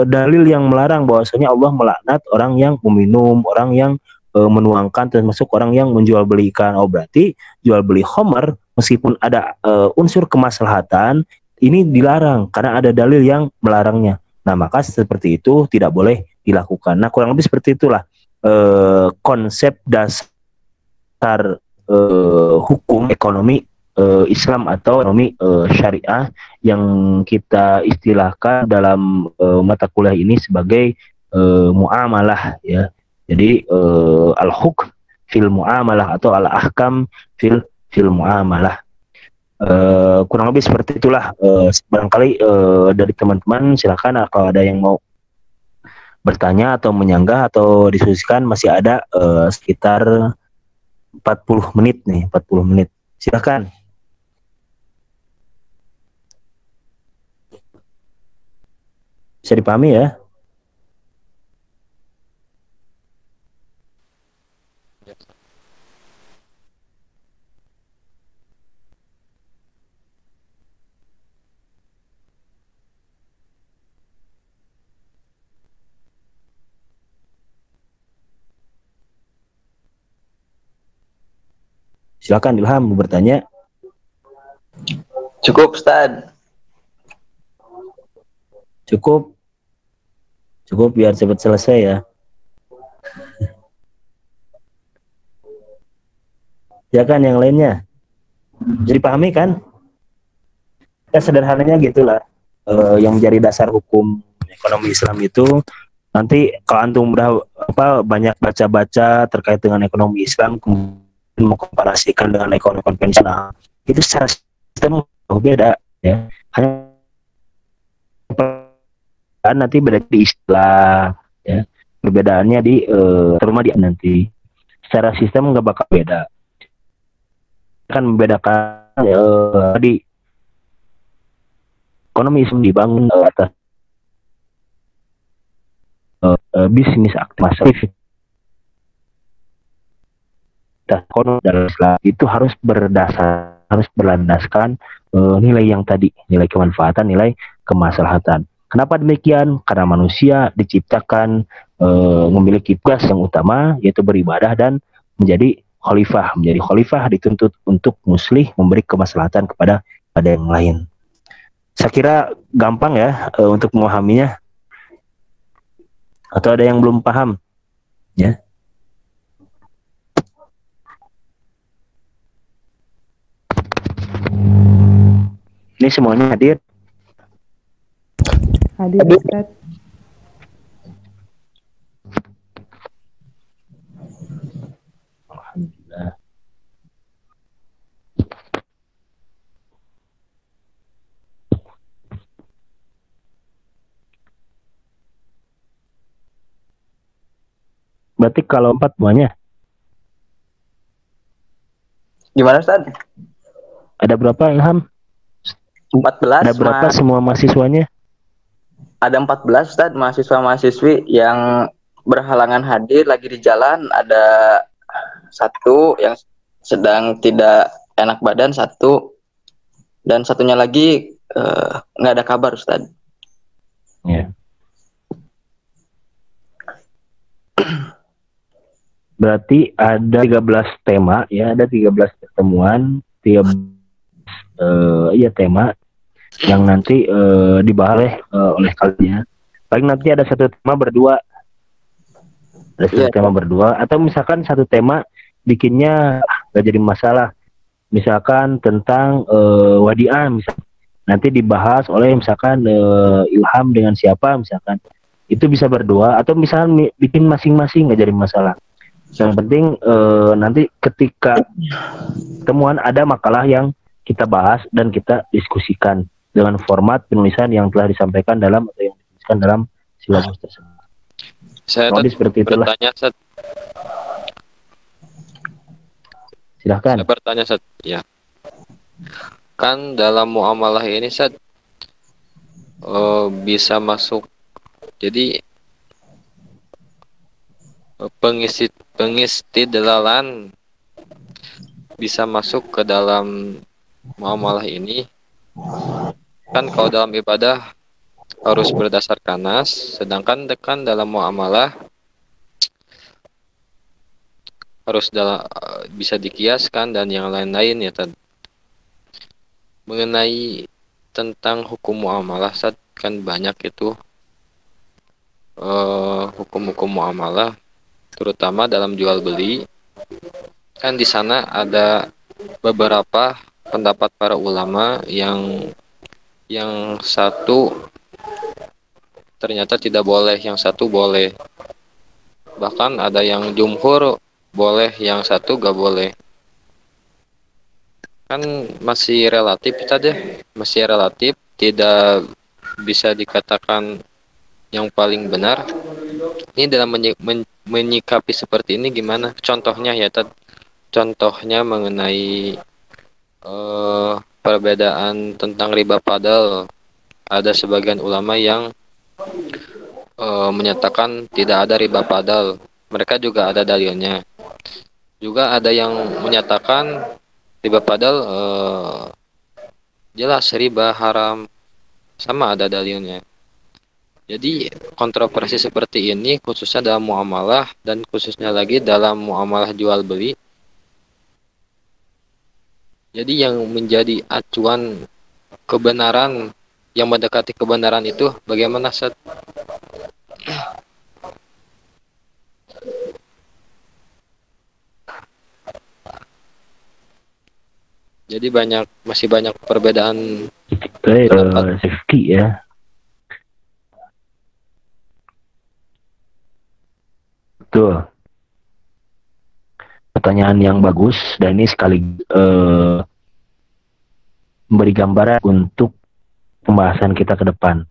Speaker 1: dalil yang melarang, bahwasanya Allah melaknat orang yang meminum, orang yang menuangkan, termasuk orang yang menjual belikan. Oh, berarti jual beli Homer meskipun ada unsur kemaslahatan, ini dilarang karena ada dalil yang melarangnya. Nah, maka seperti itu tidak boleh dilakukan. Nah, kurang lebih seperti itulah konsep dasar hukum ekonomi Islam atau ekonomi syariah yang kita istilahkan dalam mata kuliah ini sebagai muamalah, ya. Jadi al-hukm fil muamalah atau al-ahkam fil muamalah. Kurang lebih seperti itulah. Barangkali dari teman-teman silakan kalau ada yang mau bertanya atau menyanggah atau diskusikan, masih ada sekitar 40 menit nih, 40 menit. Silakan. Bisa dipahami ya? Silakan Ilham bertanya.
Speaker 2: Cukup, Ustaz.
Speaker 1: Cukup biar cepat selesai ya. Ya kan, yang lainnya jadi pahami kan? Ya sederhananya gitulah. Yang menjadi dasar hukum ekonomi Islam itu, nanti kalau antum udah banyak baca-baca terkait dengan ekonomi Islam, kemudian mengkomparasikan dengan ekonomi konvensional, itu secara sistem beda, ya. Hanya nanti beda di istilah, ya. Perbedaannya di terima di nanti. secara sistem nggak bakal beda. Kan membedakan di ekonomi dibangun atas bisnis aktif ekonomi dan itu harus berlandaskan nilai yang tadi, nilai kemanfaatan, nilai kemaslahatan. Kenapa demikian? Karena manusia diciptakan memiliki tugas yang utama, yaitu beribadah dan menjadi khalifah. Menjadi khalifah dituntut untuk muslih, memberi kemaslahatan kepada yang lain. Saya kira gampang ya untuk memahaminya. Atau ada yang belum paham? Ya. Ini semuanya hadir?
Speaker 2: Hadir, Ustaz.
Speaker 1: Alhamdulillah. Berarti kalau 4 semuanya?
Speaker 3: Gimana, Ustaz?
Speaker 1: Ada berapa, Ilham?
Speaker 3: 14.
Speaker 1: Ada berapa semua mahasiswanya?
Speaker 3: Ada 14, Ustaz, mahasiswa-mahasiswi yang berhalangan hadir lagi di jalan. Ada 1 yang sedang tidak enak badan, 1, dan 1-nya lagi nggak ada kabar, Ustaz.
Speaker 1: Ya. Berarti ada 13 tema ya, ada 13 pertemuan, 13 tema yang nanti dibahas oleh kalian. Paling nanti ada 1 tema berdua. Ada 1 tema berdua, atau misalkan 1 tema bikinnya nggak jadi masalah. Misalkan tentang wadiah, misalkan nanti dibahas oleh misalkan Ilham dengan siapa, misalkan itu bisa berdua, atau misalkan bikin masing-masing nggak jadi masalah. Yang penting nanti ketika temuan ada makalah yang kita bahas dan kita diskusikan dengan format penulisan yang telah disampaikan dalam atau yang dituliskan dalam silabus tersebut.
Speaker 4: Saya
Speaker 1: seperti itulah.
Speaker 4: Bertanya, Ustaz.
Speaker 1: Silahkan.
Speaker 4: Saya bertanya, Ustaz. Ya. Kan dalam muamalah ini, Ustaz, bisa masuk. Jadi pengistidlalan bisa masuk ke dalam muamalah ini. Kan kalau dalam ibadah harus berdasarkan nas, sedangkan dalam muamalah harus bisa dikiaskan dan yang lain-lain ya, Tad. Mengenai tentang hukum muamalah, Tad, kan banyak itu hukum-hukum muamalah, terutama dalam jual beli. Kan di sana ada beberapa pendapat para ulama yang satu ternyata tidak boleh, yang satu boleh. Bahkan ada yang jumhur boleh, yang satu gak boleh. Kan masih relatif tadi, masih relatif, tidak bisa dikatakan yang paling benar. Ini dalam menyikapi seperti ini gimana? Contohnya ya, Tad. Contohnya mengenai perbedaan tentang riba fadl. Ada sebagian ulama yang menyatakan tidak ada riba fadl. Mereka juga ada dalilnya. Juga ada yang menyatakan riba fadl jelas riba haram, sama ada dalilnya. Jadi kontroversi seperti ini khususnya dalam muamalah dan khususnya lagi dalam muamalah jual beli. Jadi yang menjadi acuan kebenaran, yang mendekati kebenaran itu bagaimana, Ustaz? Jadi masih banyak perbedaan
Speaker 1: safety ya. Betul. Pertanyaan yang bagus, dan ini sekali memberi gambaran untuk pembahasan kita ke depan.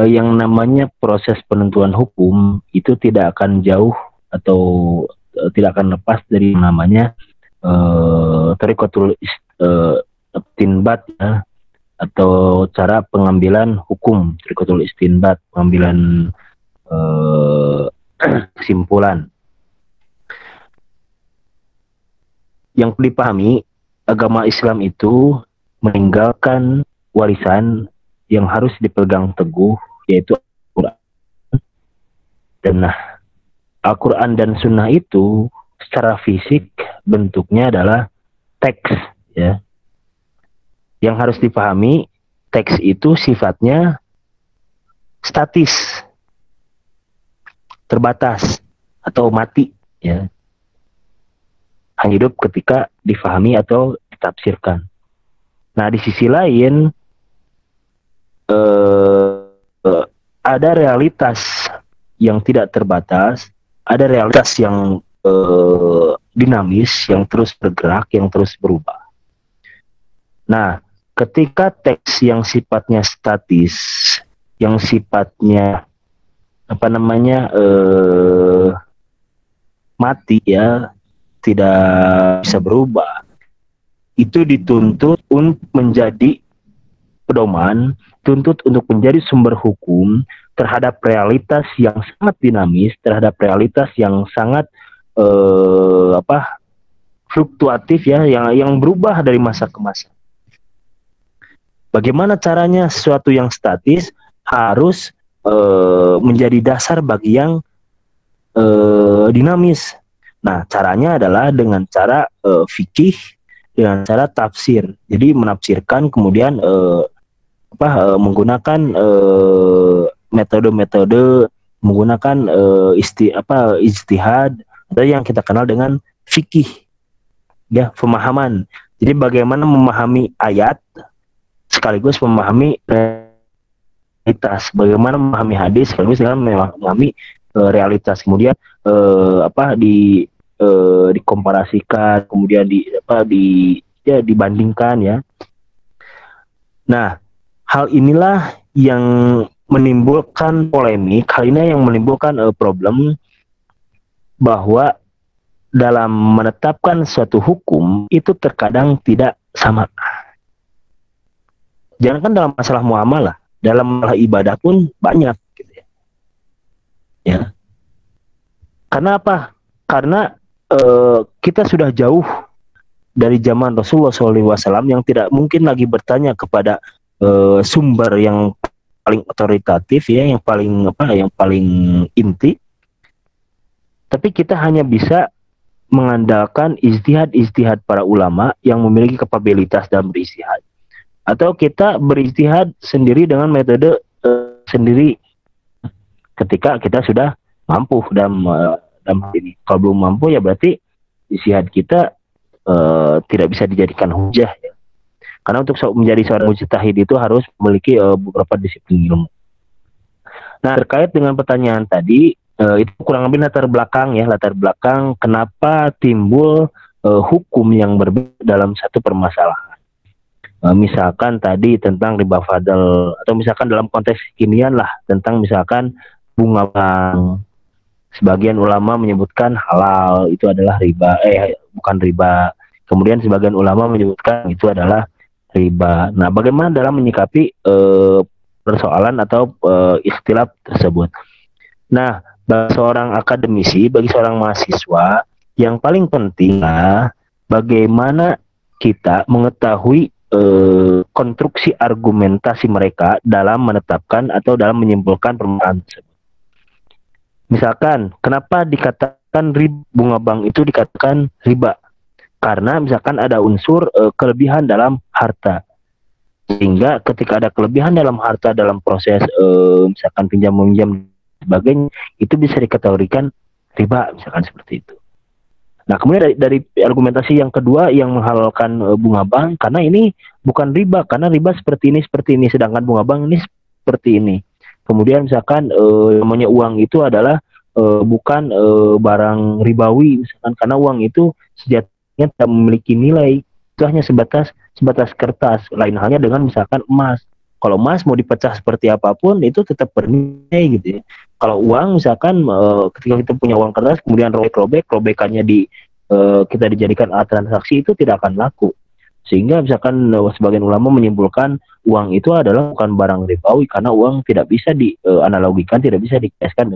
Speaker 1: Yang namanya proses penentuan hukum itu tidak akan jauh atau tidak akan lepas dari namanya thariqatul istinbat ya, atau cara pengambilan hukum, thariqatul istinbat, pengambilan kesimpulan. Yang dipahami, agama Islam itu meninggalkan warisan yang harus dipegang teguh, yaitu Al-Quran. Dan Al-Quran dan Sunnah itu secara fisik bentuknya adalah teks, ya. Yang harus dipahami, teks itu sifatnya statis, terbatas, atau mati, ya. Hanya hidup ketika difahami atau ditafsirkan. Nah, di sisi lain ada realitas yang tidak terbatas, ada realitas yang dinamis, yang terus bergerak, yang terus berubah. Nah, ketika teks yang sifatnya statis, yang sifatnya mati, ya, tidak bisa berubah, itu dituntut untuk menjadi pedoman, tuntut untuk menjadi sumber hukum terhadap realitas yang sangat dinamis, terhadap realitas yang sangat fluktuatif, ya, yang berubah dari masa ke masa. Bagaimana caranya sesuatu yang statis harus menjadi dasar bagi yang dinamis. Nah, caranya adalah dengan cara fikih, dengan cara tafsir. Jadi menafsirkan, kemudian menggunakan metode-metode, menggunakan ijtihad, atau yang kita kenal dengan fikih, ya, pemahaman. Jadi bagaimana memahami ayat sekaligus memahami realitas, bagaimana memahami hadis sekaligus dengan memahami realitas. Kemudian dikomparasikan, kemudian dibandingkan, ya. Nah, hal inilah yang menimbulkan polemik, hal ini yang menimbulkan problem bahwa dalam menetapkan suatu hukum itu terkadang tidak sama. Jangankan dalam masalah muamalah, dalam masalah ibadah pun banyak, gitu ya. Ya. Karena apa? Karena kita sudah jauh dari zaman Rasulullah SAW yang tidak mungkin lagi bertanya kepada sumber yang paling otoritatif, ya, yang paling inti. Tapi kita hanya bisa mengandalkan ijtihad para ulama yang memiliki kapabilitas dalam berijtihad, atau kita berijtihad sendiri dengan metode sendiri ketika kita sudah mampu dalam ini. Kalau belum mampu, ya berarti ijtihad kita tidak bisa dijadikan hujah, ya. Karena untuk menjadi seorang mujtahid itu harus memiliki beberapa disiplin ilmu. Nah, terkait dengan pertanyaan tadi, itu kurang lebih latar belakang kenapa timbul hukum yang berbeda dalam satu permasalahan. Misalkan tadi tentang riba fadl, atau misalkan dalam konteks kekinian lah tentang misalkan bunga bank. Sebagian ulama menyebutkan halal, itu adalah riba, bukan riba. Kemudian sebagian ulama menyebutkan itu adalah riba. Nah, bagaimana dalam menyikapi persoalan atau ikhtilaf tersebut? Nah, bagi seorang akademisi, bagi seorang mahasiswa, yang paling penting bagaimana kita mengetahui konstruksi argumentasi mereka dalam menetapkan atau dalam menyimpulkan permasalahan tersebut. Misalkan, kenapa dikatakan bunga bank itu dikatakan riba? Karena misalkan ada unsur kelebihan dalam harta. Sehingga ketika ada kelebihan dalam harta dalam proses misalkan pinjam-meminjam sebagainya, itu bisa dikategorikan riba, misalkan seperti itu. Nah, kemudian dari argumentasi yang kedua yang menghalalkan bunga bank, karena ini bukan riba, karena riba seperti ini, sedangkan bunga bank ini seperti ini. Kemudian misalkan namanya uang itu adalah bukan barang ribawi, misalkan, karena uang itu sejatinya tidak memiliki nilai, itu hanya sebatas kertas. Lain halnya dengan misalkan emas. Kalau emas mau dipecah seperti apapun itu tetap bernilai gitu ya. Kalau uang misalkan ketika kita punya uang kertas kemudian robek-robek, robekannya kita dijadikan alat transaksi itu tidak akan laku. Sehingga misalkan sebagian ulama menyimpulkan uang itu adalah bukan barang ribawi karena uang tidak bisa dianalogikan, tidak bisa dikaitkan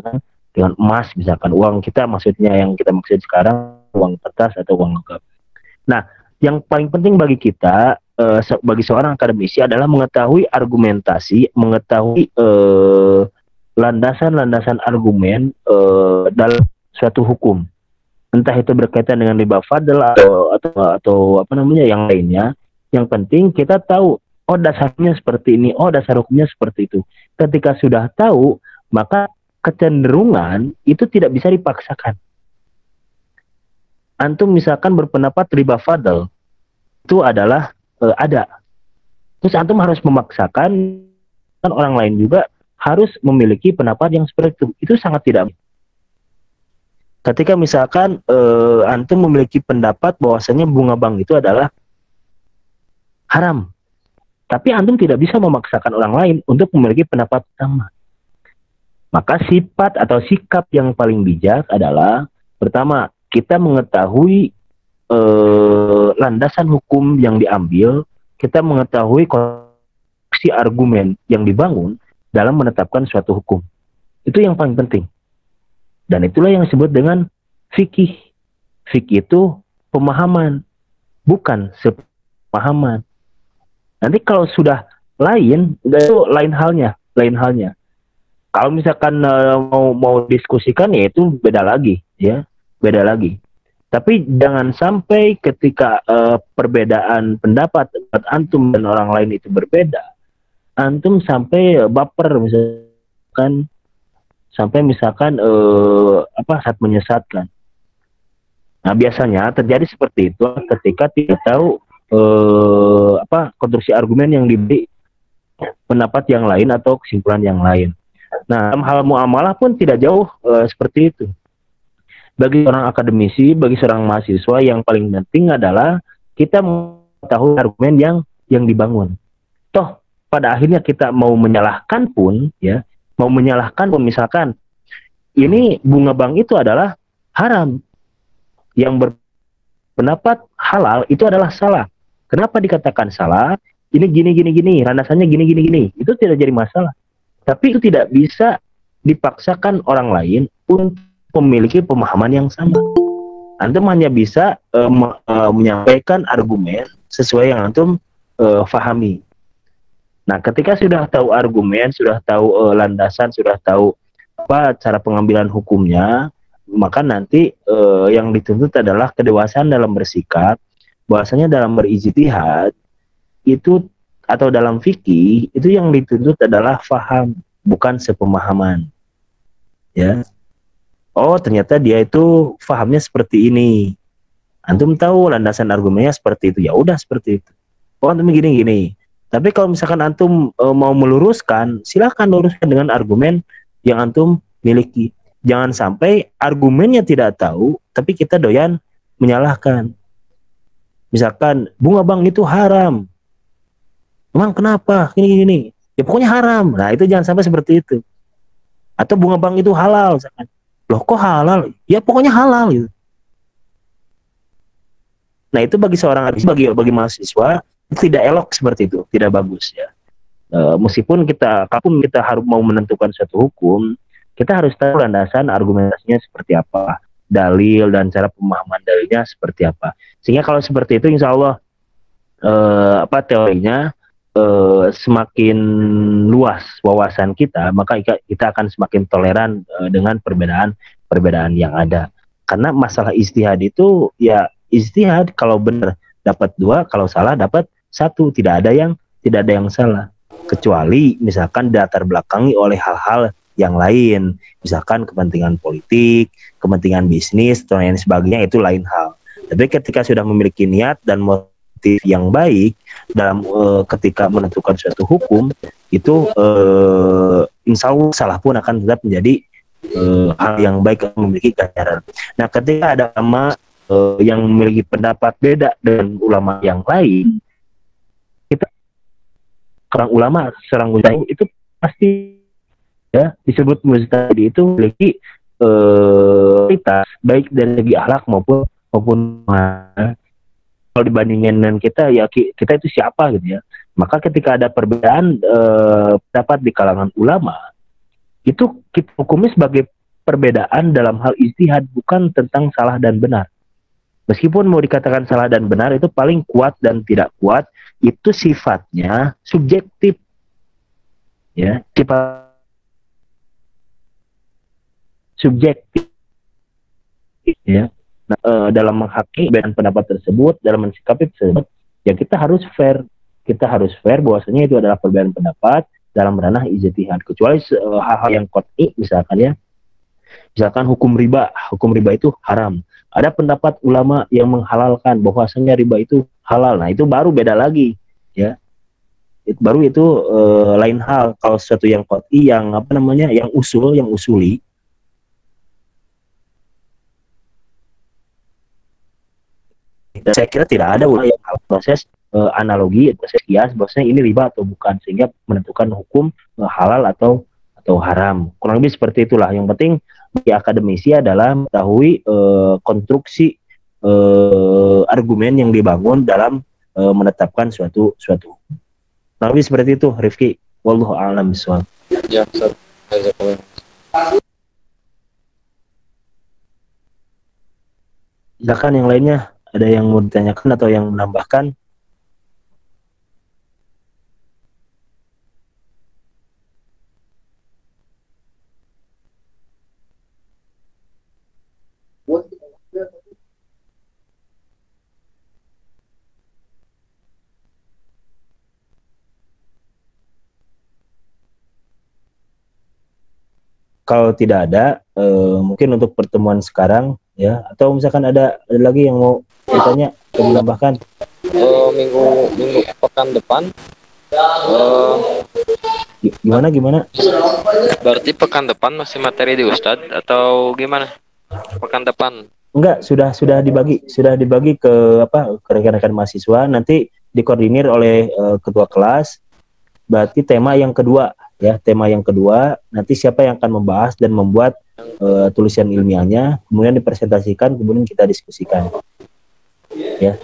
Speaker 1: dengan emas misalkan. Uang kita maksudnya yang kita maksud sekarang uang kertas atau uang logam. Nah, yang paling penting bagi kita bagi seorang akademisi adalah mengetahui argumentasi, mengetahui landasan-landasan argumen dalam suatu hukum. Entah itu berkaitan dengan riba fadl atau apa namanya yang lainnya. Yang penting kita tahu oh dasarnya seperti ini, oh dasar hukumnya seperti itu. Ketika sudah tahu, maka kecenderungan itu tidak bisa dipaksakan. Antum misalkan berpendapat riba fadl itu adalah ada. Terus antum harus memaksakan kan orang lain juga harus memiliki pendapat yang seperti itu. Itu sangat tidak. Ketika misalkan antum memiliki pendapat bahwasanya bunga bank itu adalah haram, tapi antum tidak bisa memaksakan orang lain untuk memiliki pendapat sama. Maka sifat atau sikap yang paling bijak adalah pertama, kita mengetahui landasan hukum yang diambil, kita mengetahui konstruksi argumen yang dibangun dalam menetapkan suatu hukum. Itu yang paling penting. Dan itulah yang disebut dengan fikih. Fikih itu pemahaman, bukan sepemahaman. Nanti kalau sudah lain, itu lain halnya. Kalau misalkan mau diskusikan ya itu beda lagi, ya, beda lagi. Tapi jangan sampai ketika perbedaan pendapat antum dan orang lain itu berbeda, antum sampai baper misalkan. Sampai misalkan saat menyesatkan. Nah biasanya terjadi seperti itu ketika tidak tahu konstruksi argumen yang diberi pendapat yang lain atau kesimpulan yang lain. Nah dalam hal muamalah pun tidak jauh seperti itu. Bagi seorang akademisi, bagi seorang mahasiswa yang paling penting adalah kita mengetahui argumen yang dibangun. Toh pada akhirnya kita mau menyalahkan pun ya. Mau menyalahkan misalkan ini bunga bank itu adalah haram, yang berpendapat halal itu adalah salah. Kenapa dikatakan salah? Ini gini, landasannya gini. Itu tidak jadi masalah. Tapi itu tidak bisa dipaksakan orang lain untuk memiliki pemahaman yang sama. Antum hanya bisa menyampaikan argumen sesuai yang antum fahami. Nah, ketika sudah tahu argumen, sudah tahu landasan, sudah tahu apa cara pengambilan hukumnya, maka nanti yang dituntut adalah kedewasaan dalam bersikap. Bahwasanya dalam berijtihad itu atau dalam fikih itu yang dituntut adalah faham, bukan sepemahaman. Ya. Oh, ternyata dia itu fahamnya seperti ini. Antum tahu landasan argumennya seperti itu. Ya udah seperti itu. Oh, antum gini. Tapi kalau misalkan antum mau meluruskan, silakan luruskan dengan argumen yang antum miliki. Jangan sampai argumennya tidak tahu, tapi kita doyan menyalahkan. Misalkan bunga bank itu haram. Emang kenapa? Gini. Ya pokoknya haram. Nah itu jangan sampai seperti itu. Atau bunga bank itu halal. Misalkan. Loh kok halal? Ya pokoknya halal. Gitu. Nah itu bagi seorang bagi mahasiswa tidak elok seperti itu, tidak bagus ya. Meskipun kapan kita harus mau menentukan suatu hukum, kita harus tahu landasan argumentasinya seperti apa, dalil dan cara pemahaman dalilnya seperti apa. Sehingga kalau seperti itu, insya Allah teorinya semakin luas wawasan kita, maka kita akan semakin toleran dengan perbedaan yang ada. Karena masalah ijtihad itu ya ijtihad, kalau benar dapat 2, kalau salah dapat 1, tidak ada yang salah, kecuali misalkan latar belakangi oleh hal-hal yang lain, misalkan kepentingan politik, kepentingan bisnis, dan lain sebagainya, itu lain hal. Tapi ketika sudah memiliki niat dan motif yang baik dalam ketika menentukan suatu hukum, itu insya Allah salah pun akan tetap menjadi hal yang baik, memiliki ganjaran. Nah, ketika ada ulama yang memiliki pendapat beda dengan ulama yang lain, seorang ulama, seorang mujtahid itu pasti ya disebut mujtahid itu memiliki kualitas baik dari segi akhlak maupun kalau dibandingin dengan kita ya kita itu siapa gitu ya. Maka ketika ada perbedaan pendapat di kalangan ulama itu kita hukumi sebagai perbedaan dalam hal ijtihad, bukan tentang salah dan benar. Meskipun mau dikatakan salah dan benar itu paling kuat dan tidak kuat itu sifatnya subjektif ya, sifat subjektif ya. Nah, dalam menghakimi perbedaan pendapat tersebut, dalam mensikapi tersebut ya kita harus fair bahwasanya itu adalah perbedaan pendapat dalam ranah ijtihad, kecuali hal-hal yang qat'i misalkan hukum riba itu haram. Ada pendapat ulama yang menghalalkan bahwasanya riba itu halal. Nah, itu baru beda lagi, ya. Itu lain hal. Kalau sesuatu yang qat'i, yang yang usuli, saya kira tidak ada ulama yang proses analogi, proses kias bahwasanya ini riba atau bukan, sehingga menentukan hukum halal atau haram. Kurang lebih seperti itulah. Yang penting bagi akademisi adalah mengetahui konstruksi argumen yang dibangun dalam menetapkan suatu. Kurang lebih seperti itu, Rifki. Wallahu a'lam bishawab.
Speaker 4: Ya,
Speaker 1: silakan yang lainnya, ada yang mau ditanyakan atau yang menambahkan? Kalau tidak ada, mungkin untuk pertemuan sekarang ya, atau misalkan ada lagi yang mau ditanya atau menambahkan?
Speaker 4: Minggu pekan depan.
Speaker 1: Gimana?
Speaker 4: Berarti pekan depan masih materi di Ustadz atau gimana? Pekan depan?
Speaker 1: Enggak, sudah dibagi ke rekan-rekan mahasiswa, nanti dikoordinir oleh ketua kelas. Berarti tema yang kedua nanti siapa yang akan membahas dan membuat tulisan ilmiahnya, kemudian dipresentasikan, kemudian kita diskusikan, ya.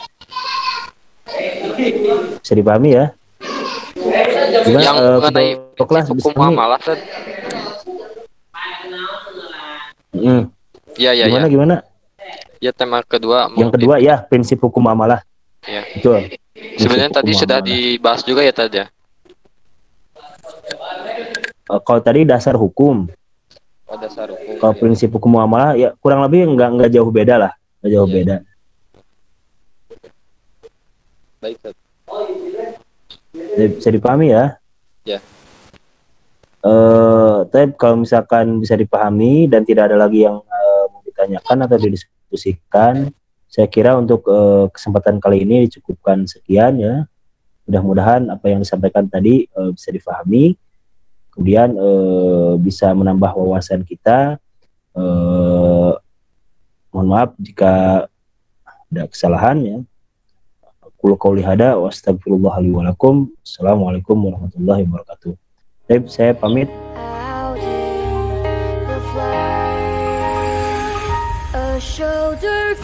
Speaker 1: Bisa dipahami ya? Gimana,
Speaker 4: yang mengenai
Speaker 1: kelas
Speaker 4: hukum muamalah,
Speaker 1: gimana?
Speaker 4: Ya, tema kedua.
Speaker 1: Yang kedua ya, prinsip hukum muamalah.
Speaker 4: Ya.
Speaker 1: Betul.
Speaker 4: Sebenarnya tadi sudah dibahas juga ya tadi ya.
Speaker 1: Kalau tadi dasar hukum. Kalau prinsip hukum muamalah ya kurang lebih nggak jauh beda lah, beda.
Speaker 4: Baik.
Speaker 1: Bisa dipahami ya?
Speaker 4: Ya.
Speaker 1: Tapi kalau misalkan bisa dipahami dan tidak ada lagi yang mau ditanyakan atau didiskusikan, saya kira untuk kesempatan kali ini dicukupkan sekian ya. Mudah-mudahan apa yang disampaikan tadi bisa dipahami, kemudian bisa menambah wawasan kita. Mohon maaf jika ada kesalahan ya. Qul qouli hada wa astaghfirullah li wa lakum. Assalamualaikum warahmatullahi wabarakatuh. Baik, saya pamit. Shoulder